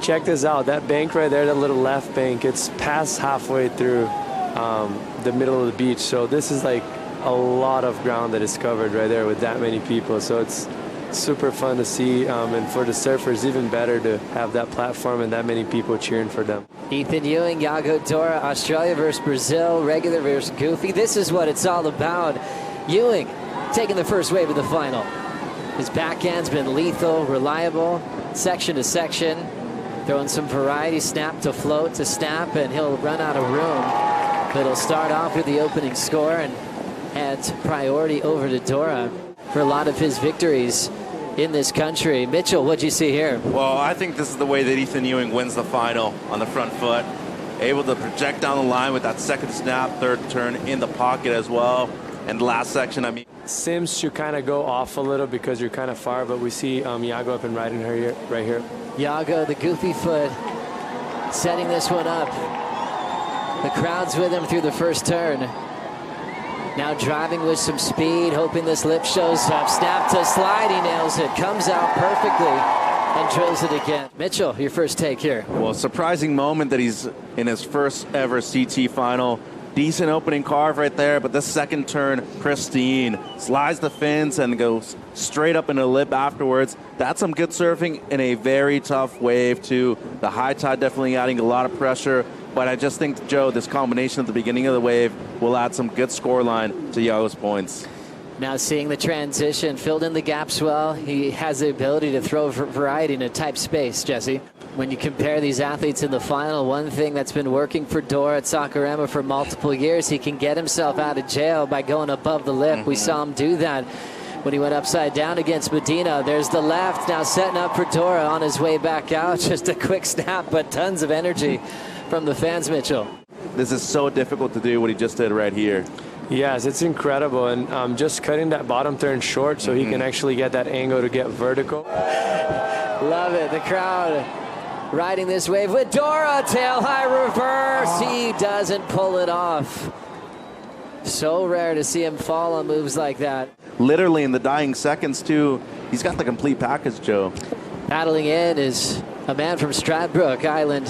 check this out. That bank right there, that little left bank, it's past halfway through the middle of the beach. So this is like a lot of ground that is covered right there with that many people. So it's super fun to see, and for the surfers, even better to have that platform and that many people cheering for them. Ethan Ewing, Yago Dora, Australia versus Brazil, regular versus goofy. This is what it's all about. Ewing taking the first wave of the final. His backhand's been lethal, reliable, section to section, throwing some variety, snap to float to snap, and he'll run out of room. But he'll start off with the opening score and adds priority over to Dora for a lot of his victories in this country. Mitchell, what'd you see here? Well, I think this is the way that Ethan Ewing wins the final on the front foot. Able to project down the line with that second snap, third turn in the pocket as well. And the last section, I mean, Sims should kind of go off a little because you're kind of far, but we see Yago up and riding her here, right here. Yago, the goofy foot, setting this one up. The crowd's with him through the first turn. Now driving with some speed, hoping this lip shows up. Snap to slide, he nails it. Comes out perfectly and drills it again. Mitchell, your first take here. well, surprising moment that he's in his first ever CT final. Decent opening carve right there, but the second turn, pristine. Slides the fins and goes straight up in the lip afterwards. That's some good surfing in a very tough wave too. The high tide definitely adding a lot of pressure. But I just think, Joe, this combination at the beginning of the wave will add some good scoreline to Yago's points. Now seeing the transition, filled in the gaps well. He has the ability to throw variety in a tight space, Jesse. When you compare these athletes in the final, one thing that's been working for Dora at Saquarema for multiple years, he can get himself out of jail by going above the lip. We saw him do that when he went upside down against Medina. There's the left, now setting up for Dora on his way back out. Just a quick snap, but tons of energy from the fans, Mitchell. This is so difficult to do what he just did right here. Yes, it's incredible, and just cutting that bottom turn short so he can actually get that angle to get vertical. Love it. The crowd riding this wave with Dora. Tail high reverse. He doesn't pull it off. So rare to see him fall on moves like that. Literally in the dying seconds too. He's got the complete package, Joe. Battling in is a man from Stradbroke Island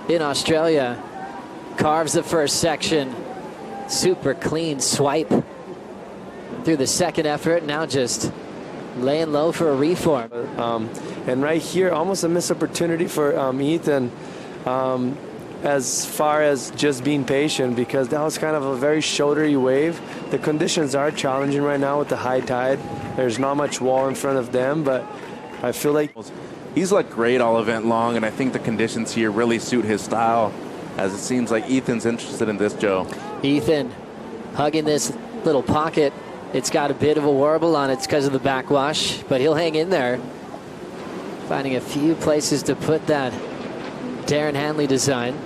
in Australia. Carves the first section. Super clean swipe through the second effort. Now just laying low for a reform. And right here, almost a missed opportunity for Ethan as far as just being patient, because that was kind of a very shouldery wave. The conditions are challenging right now with the high tide. There's not much wall in front of them, but I feel like He's looked great all event long, and I think the conditions here really suit his style, as it seems like Ethan's interested in this, Joe. Ethan hugging this little pocket. It's got a bit of a warble on it because of the backwash, but he'll hang in there. Finding a few places to put that Darren Hanley design.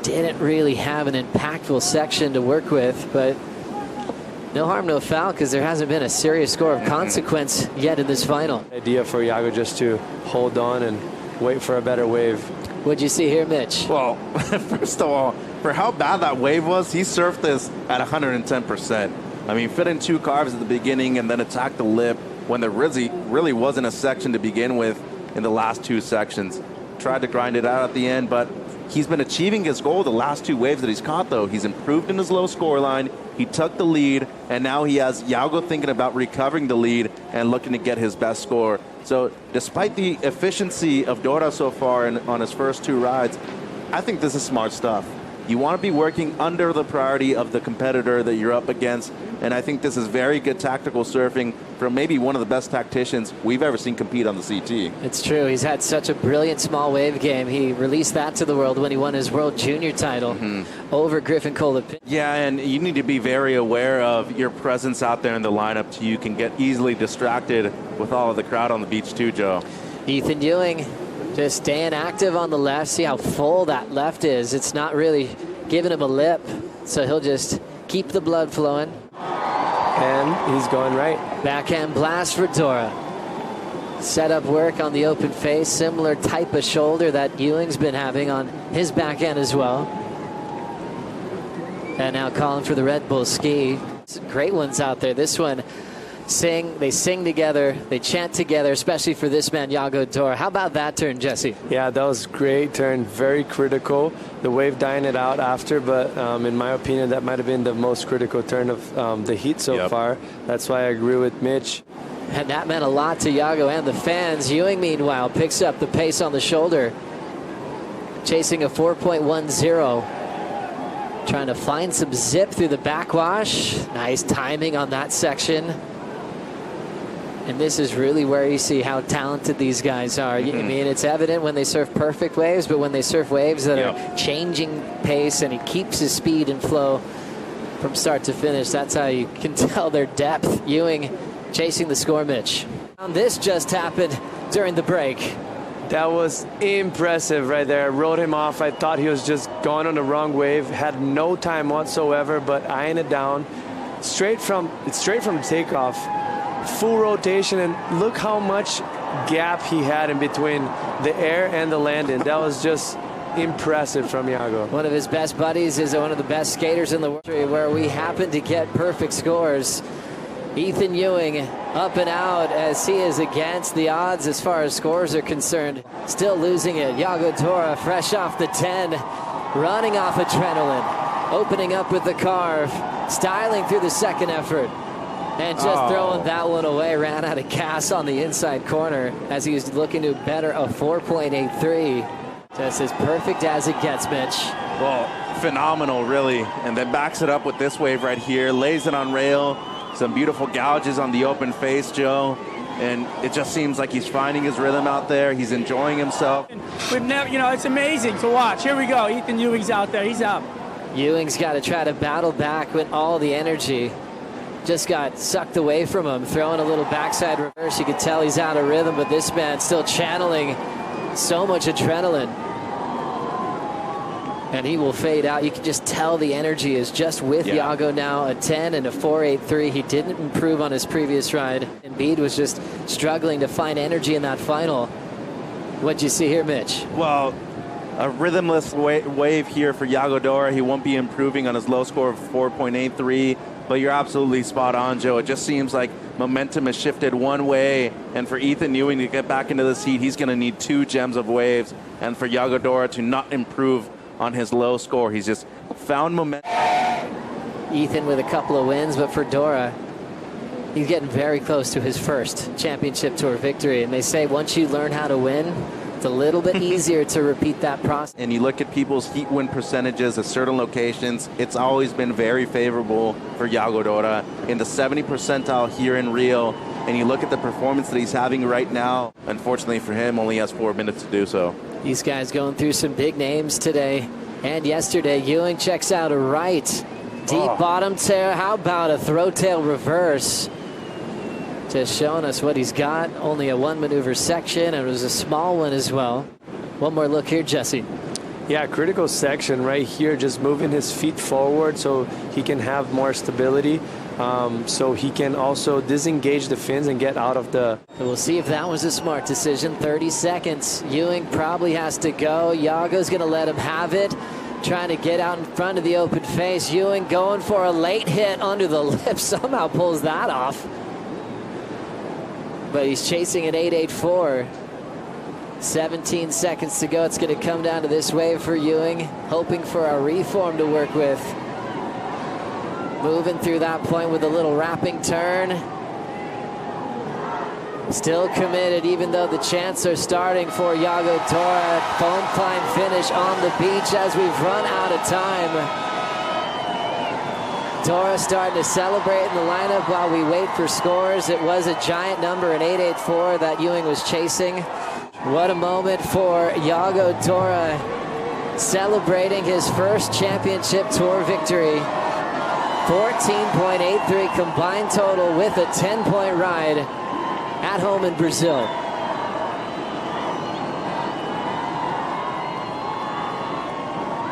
Didn't really have an impactful section to work with, but no harm, no foul, because there hasn't been a serious score of consequence yet in this final. idea for Yago just to hold on and wait for a better wave. What'd you see here, Mitch? Well, first of all, for how bad that wave was, he surfed this at 110%. I mean, fit in two carves at the beginning and then attacked the lip when there really wasn't a section to begin with in the last two sections. Tried to grind it out at the end, but he's been achieving his goal the last two waves that he's caught, though. He's improved in his low score line. He took the lead, and now he has Yago thinking about recovering the lead and looking to get his best score. So despite the efficiency of Dora so far on his first two rides, I think this is smart stuff. You want to be working under the priority of the competitor that you're up against, and I think this is very good tactical surfing from maybe one of the best tacticians we've ever seen compete on the CT. It's true. He's had such a brilliant small wave game. He released that to the world when he won his World Junior title over Griffin Colapinto. Yeah, and you need to be very aware of your presence out there in the lineup, so you can get easily distracted with all of the crowd on the beach too, Joe. Ethan Ewing just staying active on the left. See how full that left is. It's not really giving him a lip, so he'll just keep the blood flowing. And he's going right. Backhand blast for Dora. Setup work on the open face. Similar type of shoulder that Ewing's been having on his backhand as well. And now calling for the Red Bull ski. Some great ones out there. This one sing, they sing together, they chant together, especially for this man, Yago Dora. How about that turn, Jesse? Yeah, that was great turn, very critical. The wave dying it out after, but in my opinion, that might have been the most critical turn of the heat so far. That's why I agree with Mitch. And that meant a lot to Yago and the fans. Ewing, meanwhile, picks up the pace on the shoulder, chasing a 4.10. Trying to find some zip through the backwash. Nice timing on that section. And this is really where you see how talented these guys are. I mean, it's evident when they surf perfect waves, but when they surf waves that are changing pace and he keeps his speed and flow from start to finish, that's how you can tell their depth. Ewing chasing the score, Mitch. This just happened during the break. That was impressive right there. I rode him off. I thought he was just going on the wrong wave. Had no time whatsoever, but eyeing it down. Straight from takeoff. Full rotation, and look how much gap he had in between the air and the landing. That was just impressive from Yago. One of his best buddies is one of the best skaters in the world, where we happen to get perfect scores. Ethan Ewing up and out as he is against the odds as far as scores are concerned. Still losing it. Yago Dora fresh off the 10, running off adrenaline, opening up with the carve, styling through the second effort, and just throwing that one away. Ran out of gas on the inside corner as he was looking to better a 4.83. Just as perfect as it gets, Mitch. Well, phenomenal, really. And then backs it up with this wave right here, lays it on rail. Some beautiful gouges on the open face, Joe. And it just seems like he's finding his rhythm out there. He's enjoying himself. We've never, it's amazing to watch. Here we go. Ethan Ewing's out there. He's out. Ewing's got to try to battle back with all the energy. Just got sucked away from him, throwing a little backside reverse. You could tell he's out of rhythm, but this man still channeling so much adrenaline. And he will fade out. You can just tell the energy is just with Yago now. A 10 and a 4.83. He didn't improve on his previous ride. Embiid was just struggling to find energy in that final. What'd you see here, Mitch? Well, a rhythmless wave here for Yago Dora. He won't be improving on his low score of 4.83. But you're absolutely spot on, Joe. It just seems like momentum has shifted one way. And for Ethan Ewing to get back into the seat, he's going to need 2 gems of waves. And for Yago Dora to not improve on his low score, he's just found momentum. Ethan with a couple of wins, but for Dora, he's getting very close to his first championship tour victory. And they say once you learn how to win, it's a little bit easier to repeat that process. And you look at people's heat win percentages at certain locations, it's always been very favorable for Yago Dora. In the 70th percentile here in Rio, and you look at the performance that he's having right now, unfortunately for him, only has 4 minutes to do so. These guys going through some big names today and yesterday. Ewing checks out a right. Deep bottom tail. How about a throw tail reverse? Just showing us what he's got. Only a 1 maneuver section, and it was a small one as well. One more look here, Jesse. Yeah, critical section right here, just moving his feet forward so he can have more stability. So he can also disengage the fins and get out of the... And we'll see if that was a smart decision. 30 seconds. Ewing probably has to go. Yago's going to let him have it. Trying to get out in front of the open face. Ewing going for a late hit under the lip. Somehow pulls that off. But he's chasing an 8.84. 17 seconds to go. It's going to come down to this wave for Ewing. Hoping for a reform to work with. Moving through that point with a little wrapping turn. Still committed, even though the chants are starting for Yago Dora. Foam climb finish on the beach as we've run out of time. Dora starting to celebrate in the lineup while we wait for scores. It was a giant number, an 8.84 that Ewing was chasing. What a moment for Yago Dora, celebrating his first championship tour victory. 14.83 combined total with a 10-point ride at home in Brazil.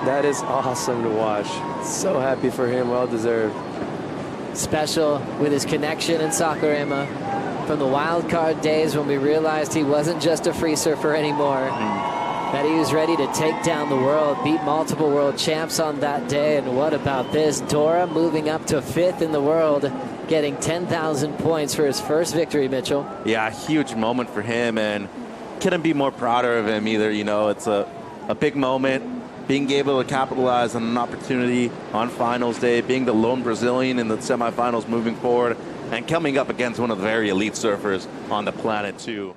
That is awesome to watch. So happy for him, well deserved. Special with his connection in Saquarema from the wild card days when we realized he wasn't just a free surfer anymore. That he was ready to take down the world, beat multiple world champs on that day. And what about this? Dora moving up to 5th in the world getting 10,000 points for his first victory, Mitchell. Yeah, huge moment for him, and couldn't be more prouder of him either. You know, it's a big moment, being able to capitalize on an opportunity on finals day, being the lone Brazilian in the semifinals moving forward, and coming up against one of the very elite surfers on the planet, too.